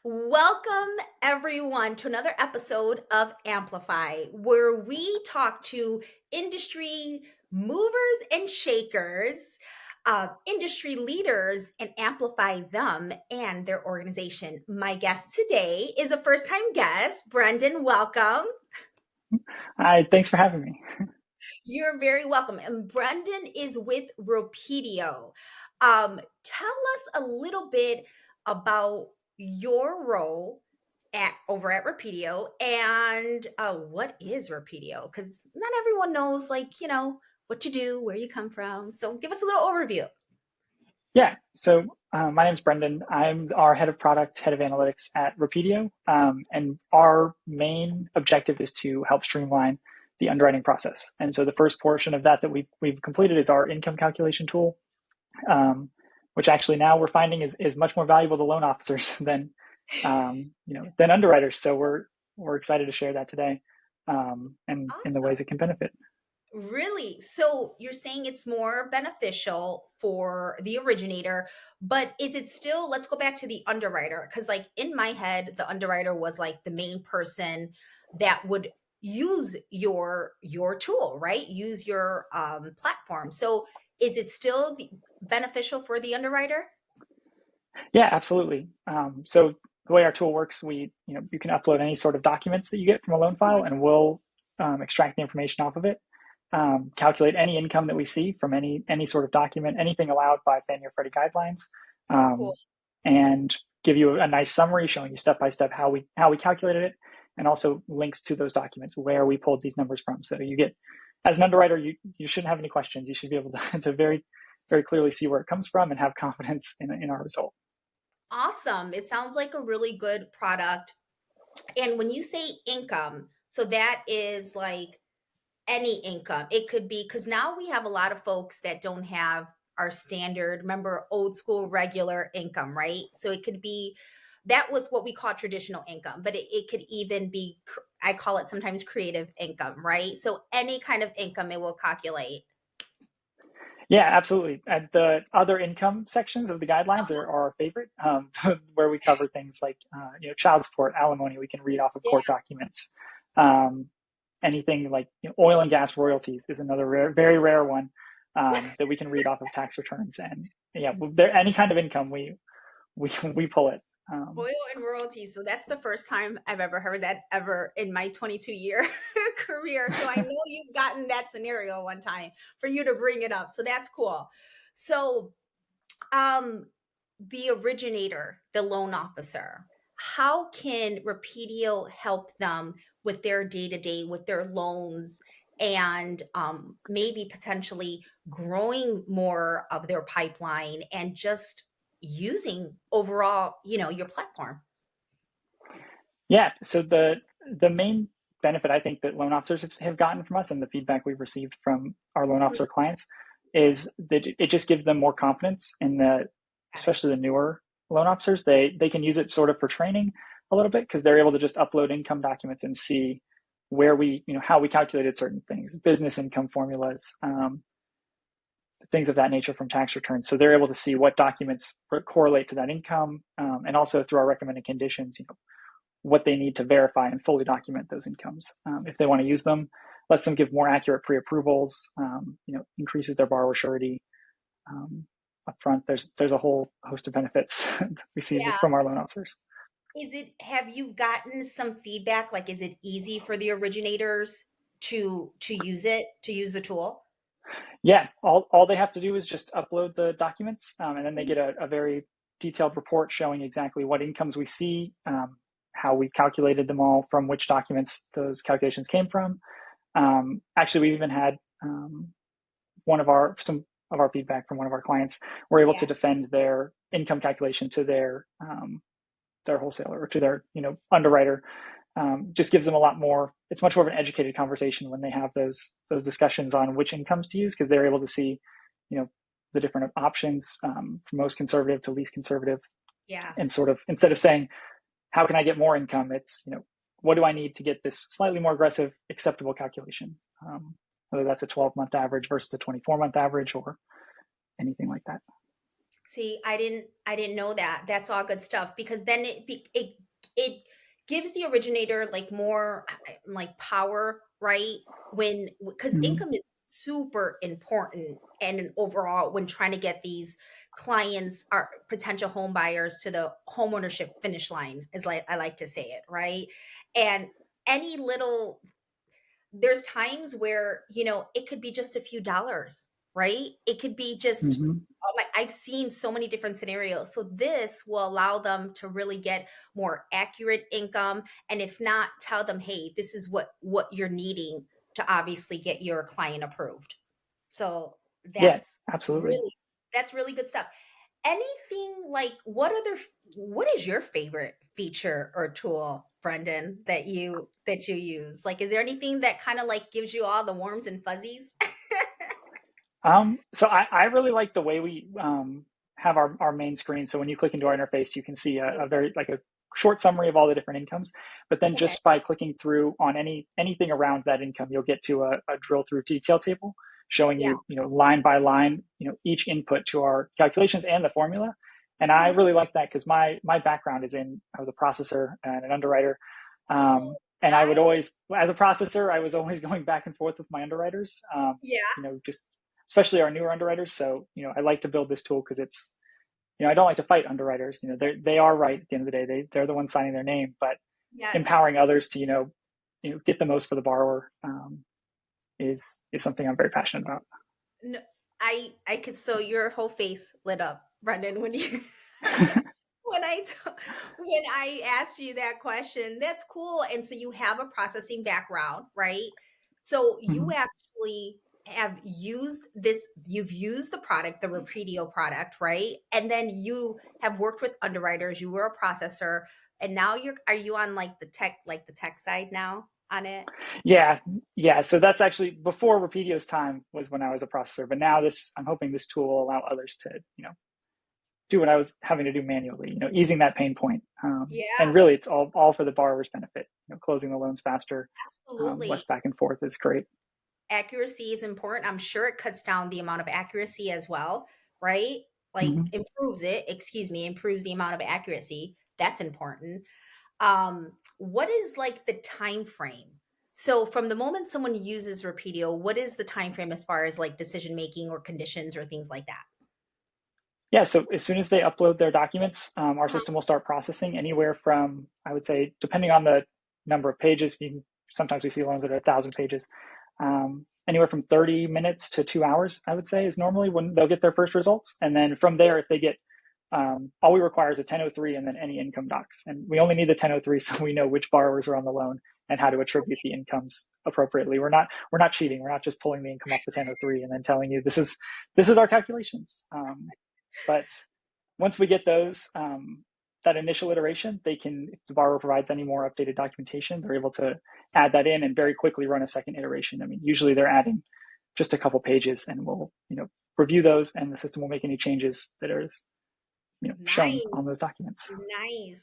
Welcome, everyone, to another episode of Amplify, where we talk to industry movers and shakers, industry leaders, and amplify them and their organization. My guest today is a first time guest. Brendan, welcome. Hi, thanks for having me. You're very welcome. And Brendan is with Rapidio. Tell us a little bit about your role at over at Rapidio and what is Rapidio? Because not everyone knows, what you do, where you come from. So give us a little overview. My name's Brendan. I'm our head of product, head of analytics at Rapidio. And our main objective is to help streamline the underwriting process. And so the first portion of that we've completed is our income calculation tool, which actually now we're finding is much more valuable to loan officers than underwriters. So we're excited to share that today, and in the ways Awesome. it can benefit. Really? So you're saying it's more beneficial for the originator, but is it still, let's go back to the underwriter, because like in my head, the underwriter was like the main person that would use your tool, right? Use your platform. So is it still beneficial for the underwriter? Yeah, absolutely. So the way our tool works, you can upload any sort of documents that you get from a loan file, and we'll extract the information off of it, calculate any income that we see from any sort of document, anything allowed by Fannie or Freddie guidelines, Cool. um, and give you a nice summary showing you step by step how we calculated it, and also links to those documents where we pulled these numbers from. So you get, as an underwriter, you shouldn't have any questions. You should be able to very clearly see where it comes from and have confidence in our result. Awesome. It sounds like a really good product. And when you say income, so that is like any income. It could be because now we have a lot of folks that don't have our standard, remember, old school regular income, right? So it could be that was what we call traditional income, but it could even be, I call it sometimes creative income, right? So any kind of income it will calculate. Yeah, absolutely. And the other income sections of the guidelines are our favorite, where we cover things like child support, alimony. We can read off of Yeah. court documents. Um, Anything like oil and gas royalties is another very rare one, that we can read off of tax returns. And yeah, there any kind of income we pull it. Oil and royalties. So that's the first time I've ever heard that ever in my 22-year career. So I know you've gotten that scenario one time for you to bring it up. So that's cool. So um the originator, the loan officer, how can Rapidio help them with their day-to-day, with their loans, and maybe potentially growing more of their pipeline and just using overall, your platform? Yeah. So the main benefit I think that loan officers have gotten from us, and the feedback we've received from our loan Mhm. officer clients, is that it just gives them more confidence in especially the newer loan officers. They can use it sort of for training a little bit, because they're able to just upload income documents and see where how we calculated certain things, business income formulas, things of that nature from tax returns. So they're able to see what documents correlate to that income, and also through our recommended conditions, what they need to verify and fully document those incomes. If they want to use them, lets them give more accurate pre-approvals, increases their borrower surety, upfront. There's a whole host of benefits we see Yeah. from our loan officers. Have you gotten some feedback? Like, is it easy for the originators to use it, to use the tool? Yeah, all they have to do is just upload the documents, and then they get a very detailed report showing exactly what incomes we see, how we calculated them all, from which documents those calculations came from. Actually, we've even had, some of our feedback from one of our clients were able to Yeah. defend their income calculation to their wholesaler or to their underwriter. Just gives them a lot more. It's much more of an educated conversation when they have those discussions on which incomes to use, because they're able to see you know the different options, from most conservative to least conservative, Yeah. and sort of, instead of saying how can I get more income, it's what do I need to get this slightly more aggressive acceptable calculation, whether that's a 12-month average versus a 24-month average or anything like that. See, I didn't know that. That's all good stuff because then it gives the originator like more like power, right? When because Mhm. income is super important and overall when trying to get these clients or potential home buyers to the homeownership finish line, is like I like to say it, right? And any little there's times where, it could be just a few dollars, right? It could be just, Mhm. oh my, I've seen so many different scenarios. So this will allow them to really get more accurate income. And if not, tell them, hey, this is what you're needing to obviously get your client approved. So Yeah, that's absolutely. really that's really good stuff. Anything like what is your favorite feature or tool, Brendan, that you use? Like, is there anything that kind of like gives you all the warms and fuzzies? So I really like the way we have our main screen. So when you click into our interface, you can see a very like a short summary of all the different incomes. But then Okay. just by clicking through on anything around that income, you'll get to a drill through detail table showing Yeah. you line by line each input to our calculations and the formula. And I Mhm. really like that because my background is in I was a processor and an underwriter. Oh, And I would nice. always, as a processor, I was always going back and forth with my underwriters. Yeah. Just especially our newer underwriters. So, I like to build this tool because I don't like to fight underwriters. They are right at the end of the day. They're the ones signing their name, but Yes. empowering others to, get the most for the borrower is something I'm very passionate about. No, I could so your whole face lit up, Brendan, when you when when I asked you that question. That's cool. And so you have a processing background, right? So you Mhm. actually have used this, you've used the product, the Rapidio product, right? And then you have worked with underwriters, you were a processor, and now are you on like the tech side now on it? Yeah, yeah. So that's actually before Rapidio's time was when I was a processor, but now I'm hoping this tool will allow others to, do what I was having to do manually, easing that pain point. And Yeah, really, it's all for the borrower's benefit. Closing the loans faster, less absolutely. back and forth is great. Accuracy is important. I'm sure it cuts down the amount of accuracy as well, right? Like Mm-hmm. improves the amount of accuracy. That's important. What is like the time frame? So from the moment someone uses Rapidio, what is the time frame as far as like decision making or conditions or things like that? Yeah, so as soon as they upload their documents, our Uh-huh. system will start processing anywhere from, I would say, depending on the number of pages, sometimes we see loans that are 1,000 pages. Anywhere from 30 minutes to 2 hours, I would say, is normally when they'll get their first results. And then from there, if they get, all we require is a 1003 and then any income docs. And we only need the 1003 so we know which borrowers are on the loan and how to attribute the incomes appropriately. We're not cheating. We're not just pulling the income off the 1003 and then telling you this is our calculations. But once we get those, that initial iteration, if the borrower provides any more updated documentation, they're able to add that in and very quickly run a second iteration. I mean, usually they're adding just a couple pages and we'll, review those and the system will make any changes that are, shown Nice. on those documents. Nice.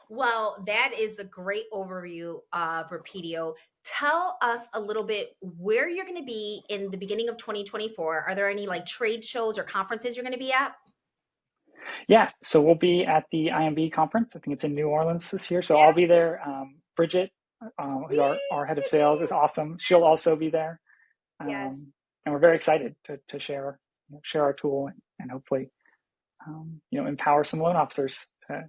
Well, that is a great overview of Rapidio. Tell us a little bit where you're going to be in the beginning of 2024. Are there any like trade shows or conferences you're going to be at? Yeah, so we'll be at the IMB conference. I think it's in New Orleans this year. So I'll Yeah. be there. Bridget, who's Yay, our head of sales, is Bridget. awesome. She'll also be there. Yes. And we're very excited to share our tool and hopefully empower some loan officers to.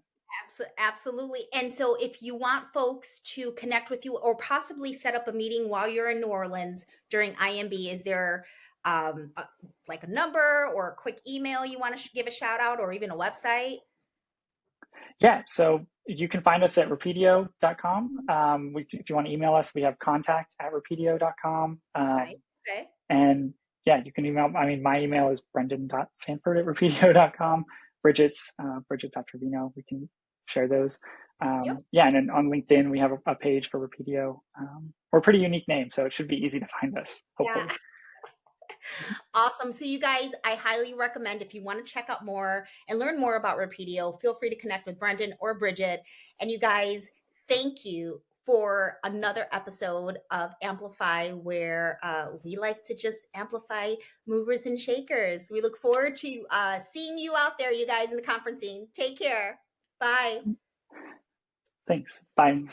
Absolutely. And so, if you want folks to connect with you or possibly set up a meeting while you're in New Orleans during IMB, is there like a number or a quick email you want to give a shout out or even a website? Yeah, so you can find us at rapidio.com. Mhm. If you want to email us, we have contact@rapidio.com. Nice. Okay. And yeah, you can email. I mean, my email is brendan.sanford@rapidio.com. Bridget's Bridget.Trevino. We can share those. Yep. Yeah, and then on LinkedIn, we have a page for Rapidio. We're a pretty unique name, so it should be easy to find us, Yeah. hopefully. Awesome. So, you guys, I highly recommend if you want to check out more and learn more about Rapidio, feel free to connect with Brendan or Bridget. And you guys, thank you for another episode of Amplify, where we like to just amplify movers and shakers. We look forward to seeing you out there, you guys, in the conferencing. Take care. Bye. Thanks. Bye.